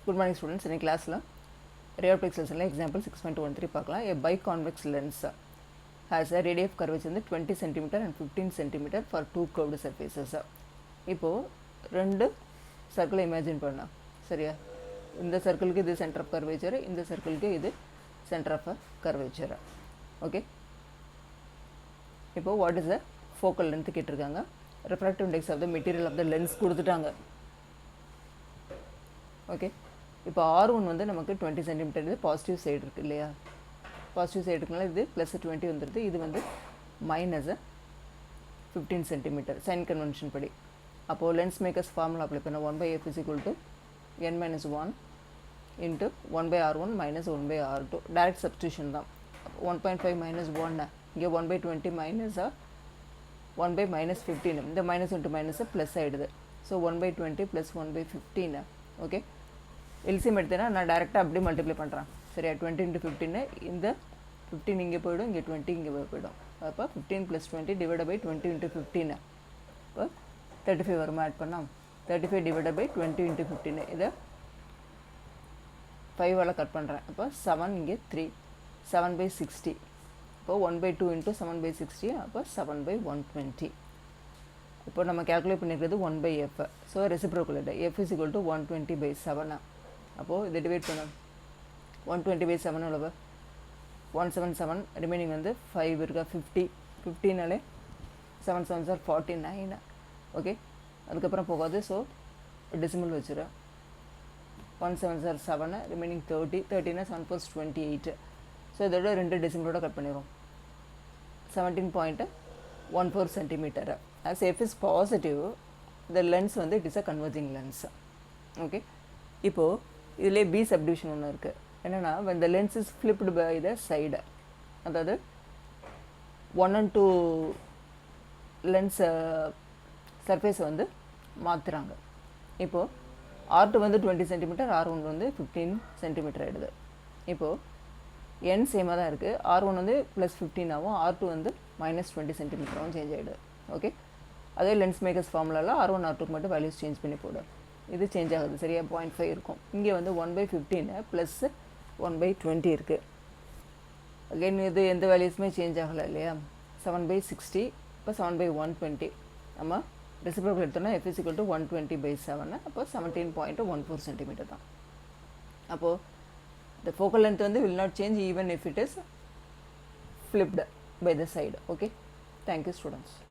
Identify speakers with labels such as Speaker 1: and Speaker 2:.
Speaker 1: Good morning students. In class la ray of pixels example 6.13 பார்க்கலாம். A biconvex lens has a radius of curvature 20 cm and 15 cm for two curved surfaces. இப்போ ரெண்டு சர்க்கிளை imagine பண்ணலாம். சரியா? இந்த சர்க்கிளுக்கு இது centre of curvature, இந்த சர்க்கிளுக்கு இது சென்டர் ஆஃப் கர்வேச்சர். ஓகே, இப்போ what is the focal length கேட்டிருக்காங்க. Refractive index of the material of the lens கொடுத்துட்டாங்க. ஓகே, இப்போ R1 வந்து நமக்கு 20 சென்டிமீட்டர், இது பாசிட்டிவ் சைடு இருக்குது இல்லையா? பாசிட்டிவ் சைடு இருக்குனால இது ப்ளஸ் 20 வந்துடுது, இது வந்து மைனஸ் 15 சென்டிமீட்டர் சைன் கன்வென்ஷன் படி. அப்போது லென்ஸ் மேக்கர்ஸ் ஃபார்முலா அப்ளை பண்ண 1/f = n-1 into 1/r1 minus 1/r2. Direct substitution தான். 1.5 மைனஸ் 1 இங்கே 1/20 மைனஸ் 1/-15. இந்த மைனஸ் இன்ட்டு மைனஸ் ப்ளஸ் ஆகிடுது. So 1/20 plus 1/15. ஓகே, எல்சிஎம் எடுத்தேன்னா நான் டேரெக்டாக அப்படியே மல்டிப்ளை பண்ணுறேன். சரியா? 20 × 15, இந்த 15 இங்கே போய்டும், இங்கே 20 இங்கே போய்டும். அப்போ 15 + 20 டிவைட் பை 20 × 15. இப்போ 35 வருமா? ஆட் பண்ணால் 35 டிவைட் பை 20 × 15. இதை 5ஆல் கட் பண்ணுறேன். அப்போ 7 இங்கே 3, 7/60. இப்போ 1/2 × 7/60, அப்போ 7/120. இப்போ நம்ம கேல்குலேட் பண்ணிக்கிறது 1/f. So reciprocal f = 120/7. அப்போது இதை டிவைட் பண்ண 120/7 எவ்வளவு? 177. ரிமைனிங் வந்து 5 இருக்கா, 50. 15நாலே 7 7s are 49. ஓகே, அதுக்கப்புறம் போகாது. ஸோ டெசிமல் வச்சுருவேன். 1 7s are 7, ரிமைனிங் 30. 30னா 7 + 28. ஸோ இதோட ரெண்டு டெசிமலோட கட் பண்ணிடுவோம். 17.14 centimetre. As f is positive, the lens வந்து it is a converging lens. Okay, இப்போது இதிலே பி சப்டிவிஷன் ஒன்று இருக்குது. என்னென்னா, when the lens is flipped by the side, அதாவது 1 and 2 லென்ஸ் சர்ஃபேஸை வந்து மாற்றுறாங்க. இப்போது R2 வந்து 20 சென்டிமீட்டர், R1 வந்து 15 சென்டிமீட்டர் ஆகிடுது. இப்போது n சேமாக தான் இருக்குது. R1 வந்து +15 ஆகும், R2 வந்து -20 சென்டிமீட்டராகவும் சேஞ்ச் ஆகிடுது. ஓகே, அதே லென்ஸ் மேக்கர்ஸ் ஃபார்முலாவில் R1 R2 மட்டும் வேல்யூஸ் சேஞ்ச் பண்ணி போடும். இது சேஞ்ச் ஆகுது. சரியா? 0.5 இருக்கும். இங்கே வந்து 1/15 ப்ளஸ் 1/20 இருக்குது. அகெயின் இது எந்த வேல்யூஸுமே சேஞ்ச் ஆகலை இல்லையா? 7/60, இப்போ 7/120. நம்ம ரெசிப்ரோக்கல் எடுத்தோம்னா f = 120/7. அப்போ 17.14 சென்டிமீட்டர் தான். அப்போது the focal length வந்து will not change even if it is flipped by the side. Okay, thank you students.